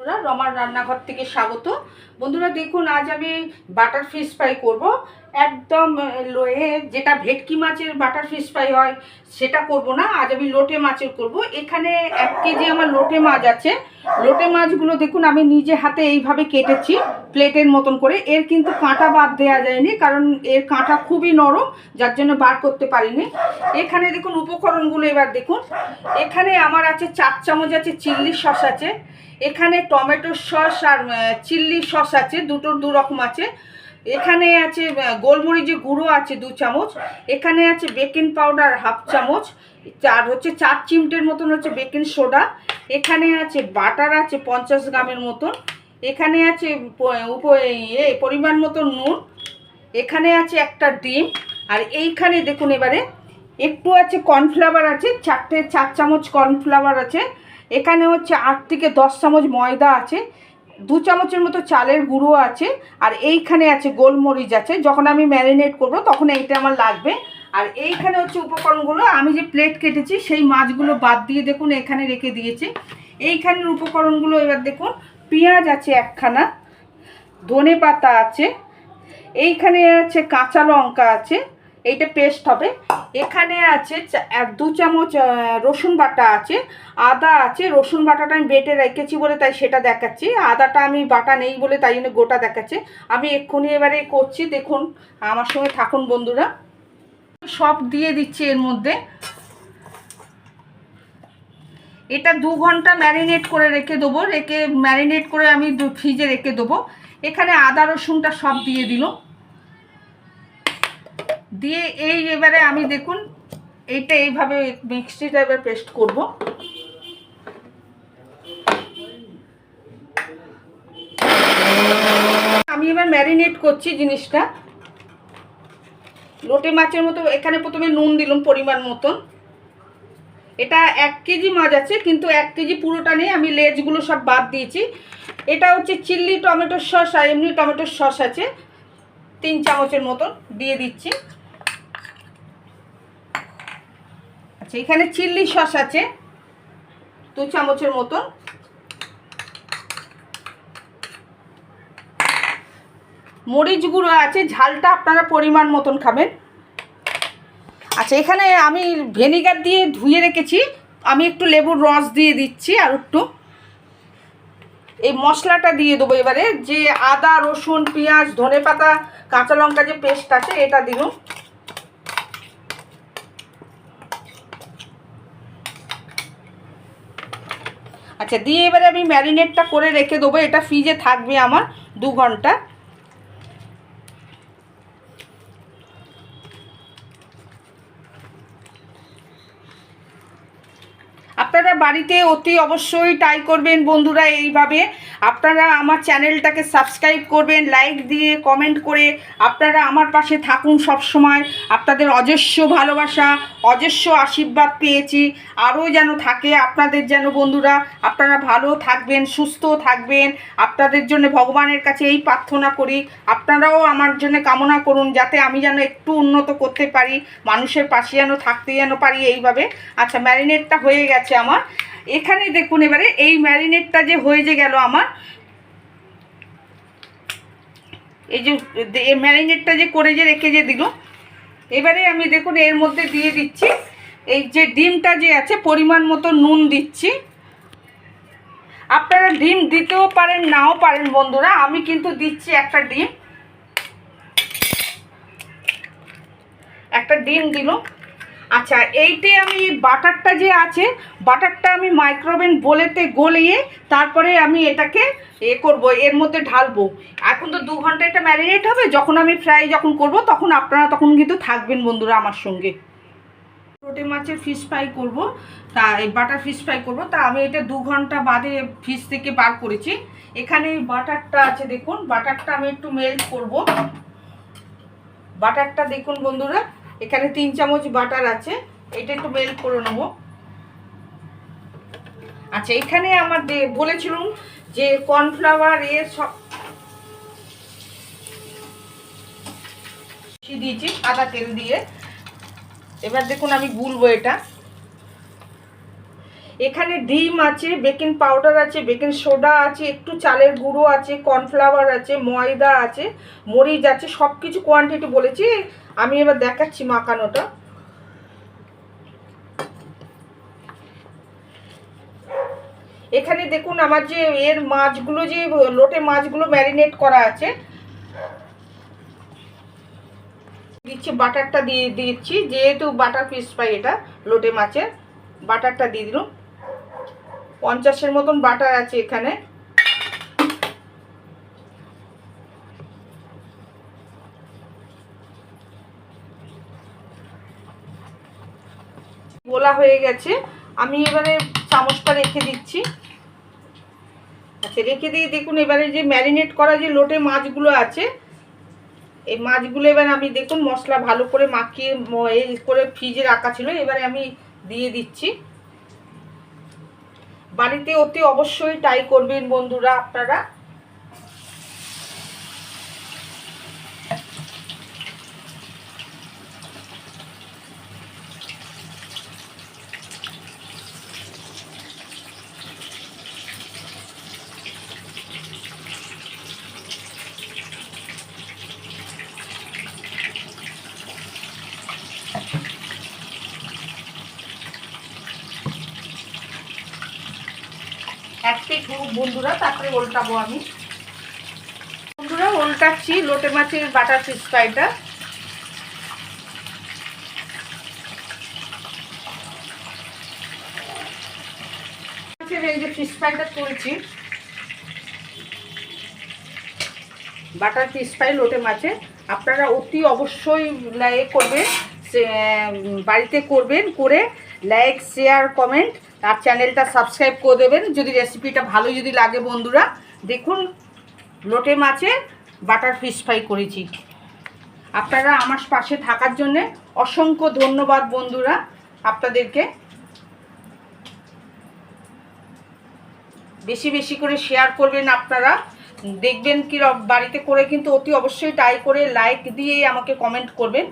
বন্ধুরা রমার রান্নাঘর থেকে স্বাগত। বন্ধুরা দেখুন, আজ আমি বাটার ফিশ ফ্রাই করব। একদম লোয়ে যেটা ভেটকি মাছের বাটার ফিশ ফ্রাই হয় সেটা করব না, আজ আমি লোটে মাছের করব। এখানে 1 কেজি আমার লোটে মাছ আছে। লোটে মাছগুলো দেখুন আমি নিজে হাতে এইভাবে কেটেছি প্লেটের মতন করে। এর কিন্তু কাঁটা বাদ দেওয়া যায়নি, কারণ এর কাঁটা খুবই নরম, যার জন্য বার করতে পারিনি। এখানে দেখুন উপকরণগুলো এবার দেখুন। এখানে আমার আছে 4 চামচ আছে চিলি সস আছে, এখানে টমেটো সস আর চিলি সস আছে, দুটোর 2 রকম আছে। এখানে আছে গোলমরিচের গুঁড়ো আছে 2 চামচ, এখানে আছে বেকিং পাউডার 1/2 চামচ, আর হচ্ছে 4 চিমটের মতন হচ্ছে বেকিং সোডা। এখানে আছে বাটার আছে 50 গ্রামের মতন, এখানে আছে পরিমাণ মতো নুন, এখানে আছে একটা ডিম, আর এইখানে দেখুন এবারে একটু আছে কর্নফ্লাওয়ার আছে, 4 চামচ কর্নফ্লাওয়ার আছে। এখানে হচ্ছে 8 থেকে 10 চামচ ময়দা আছে, 2 চামচের মতো চালের গুঁড়ো আছে, আর এইখানে আছে গোলমরিচ আছে। যখন আমি ম্যারিনেট করব তখন এইটা আমার লাগবে। আর এইখানে হচ্ছে উপকরণগুলো, আমি যে প্লেট কেটেছি সেই মাছগুলো বাদ দিয়ে দেখুন এখানে রেখে দিয়েছি। এইখানের উপকরণগুলো এবার দেখুন, পেঁয়াজ আছে একখানা, ধনে পাতা আছে, এইখানে আছে কাঁচা লঙ্কা আছে, এইটা পেস্ট হবে। এখানে আছে 2 চামচ রসুন বাটা আছে, আদা আছে। রসুন বাটাটা আমি বেটে রেখেছি বলে তাই সেটা দেখাচ্ছি, আদাটা আমি বাটা নেই বলে তাই জন্য গোটা দেখাচ্ছে। আমি এক্ষুনি এবারে করছি, দেখুন আমার সঙ্গে থাকুন বন্ধুরা। সব দিয়ে দিচ্ছি এর মধ্যে। এটা 2 ঘন্টা ম্যারিনেট করে রেখে দেবো, ম্যারিনেট করে আমি ফ্রিজে রেখে দেবো। এখানে আদা রসুনটা সব দিয়ে দিল, দিয়ে এই এবারে আমি দেখুন এইটা এইভাবে মিক্সিটা এবার পেস্ট করব। আমি এবার ম্যারিনেট করছি জিনিসটা লোটে মাছের মতো। এখানে প্রথমে নুন দিলাম পরিমাণ মতন। এটা 1 কেজি মাছ আছে, কিন্তু 1 কেজি পুরোটা নেই, আমি লেজগুলো সব বাদ দিয়েছি। এটা হচ্ছে চিলি টমেটোর সস, আর এমনি টমেটোর সস আছে 3 চামচের মতন দিয়ে দিচ্ছি। আচ্ছা, এখানে চিলি সস আছে 2 চামচের মতন, মরিচ গুঁড়ো আছে, ঝালটা আপনারা পরিমাণ মতন খাবেন। আচ্ছা, এখানে আমি ভিনেগার দিয়ে ধুয়ে রেখেছি, আমি একটু লেবুর রস দিয়ে দিচ্ছি আর একটু। এই মশলাটা দিয়ে দেবো এবারে, যে আদা রসুন পেঁয়াজ ধনে পাতা কাঁচা লঙ্কা যে পেস্ট আছে এটা দিলাম। আচ্ছা, দিয়ে এবারে আমি ম্যারিনেটটা করে রেখে দেবো, এটা ফ্রিজে থাকবে আমার 2 ঘন্টা। আপনারা বাড়িতে অতি অবশ্যই ট্রাই করবেন বন্ধুরা এইভাবে। আপনারা আমার চ্যানেলটাকে সাবস্ক্রাইব করবেন, লাইক দিয়ে কমেন্ট করে আপনারা আমার পাশে থাকুন সব সময়। আপনাদের অজস্র ভালোবাসা অজস্র আশীর্বাদ পেয়েছি, আরও যেন থাকে আপনাদের, যেন বন্ধুরা আপনারা ভালো থাকবেন সুস্থ থাকবেন। আপনাদের জন্য ভগবানের কাছে এই প্রার্থনা করি, আপনারাও আমার জন্য কামনা করুন যাতে আমি যেন একটু উন্নত করতে পারি, মানুষের পাশে যেন থাকতে যেন পারি এইভাবে। আচ্ছা, ম্যারিনেটটা হয়ে গেছে আমার। এখানে দেখুন এবারে এই ম্যারিনেটটা যে হয়ে যে গেল আমার, এই যে ম্যারিনেটটা যে করে যে রেখে যে দিল, এবারে আমি দেখুন এর মধ্যে দিয়ে দিচ্ছি এই যে ডিমটা যে আছে, পরিমাণ মতো নুন দিচ্ছি। আপনারা ডিম দিতেও পারেন নাও পারেন বন্ধুরা, আমি কিন্তু দিচ্ছি একটা ডিম দিল। আচ্ছা, এইতে আমি বাটারটা যে আছে, বাটারটা আমি মাইক্রোওভেন বলেতে গলিয়ে তারপরে আমি এটাকে করব, এর মধ্যে ঢালবো। এখন তো 2 ঘন্টা এটা ম্যারিনেট হবে, যখন আমি ফ্রাই যখন করব তখন আপনারা তখন কিন্তু থাকবেন বন্ধুরা আমার সঙ্গে। লোটে মাছের ফিশ ফ্রাই করব, তা এই বাটার ফিশ ফ্রাই করব, তা আমি এটা 2 ঘন্টা বাদে ফ্রিজ থেকে বার করেছি। এখানে বাটারটা আছে দেখুন, বাটারটা আমি একটু মেল্ট করব। বাটারটা দেখুন বন্ধুরা, এখানে 3 চামচ বাটার আছে, এটা একটু মেল্ট করে নেব। আচ্ছা, এখানে আমার বলেছিলাম যে কর্নফ্লাওয়ার সব দিয়েছি সাদা তেল দিয়ে। এবার দেখুন আমি গুলবো এটা। এখানে ডিম আছে, বেকিং পাউডার আছে, বেকিং সোডা আছে, একটু চালের গুঁড়ো আছে, কর্নফ্লাওয়ার আছে, ময়দা আছে, মরিচ আছে, সব কিছু কোয়ান্টিটি বলেছি। আমি এবার দেখাচ্ছি মাখানোটা। এখানে দেখুন আমার যে এর মাছগুলো, যে লোটে মাছগুলো ম্যারিনেট করা আছে, দিচ্ছি বাটারটা দিয়ে দিচ্ছি, যেহেতু বাটার ফিশ ফ্রাই এটা লোটে মাছের, বাটারটা দিয়ে দিলাম। 50-এর মতন বাটার আছে এখানে। গোলা হয়ে গেছে, আমি এবারে চামচটা রেখে দিচ্ছি। আচ্ছা, রেখে দিয়ে দেখুন এবারে যে ম্যারিনেট করা যে লোটে মাছগুলো আছে, এই মাছগুলো এবার আমি দেখুন মশলা ভালো করে মাখিয়ে এই করে ফ্রিজে রাখা ছিল, এবারে আমি দিয়ে দিচ্ছি। বাড়িতে অতি অবশ্যই ট্রাই করবেন বন্ধুরা আপনারা। এক পিঠ হোক বন্ধুরা, তারপরে উল্টাবো আমি। বন্ধুরা উল্টাচ্ছি লোটে মাছের বাটার ফিশ ফ্রাইটা। এই যে ফিশ ফ্রাইটা তুলছি, বাটার ফিশ ফ্রাই লোটে মাছে আপনারা অতি অবশ্যই লাইক করবেন, বাড়িতে করবেন, করে লাইক শেয়ার কমেন্ট আর চ্যানেলটা সাবস্ক্রাইব করে দেবেন যদি রেসিপিটা ভালো যদি লাগে। বন্ধুরা দেখুন লোটে মাছে বাটার ফিশ ফ্রাই করেছি। আপনারা আমার পাশে থাকার জন্যে অসংখ্য ধন্যবাদ বন্ধুরা আপনাদেরকে। বেশি বেশি করে শেয়ার করবেন আপনারা, দেখবেন কি বাড়িতে করে কিন্তু অতি অবশ্যই ট্রাই করে লাইক দিয়েই আমাকে কমেন্ট করবেন।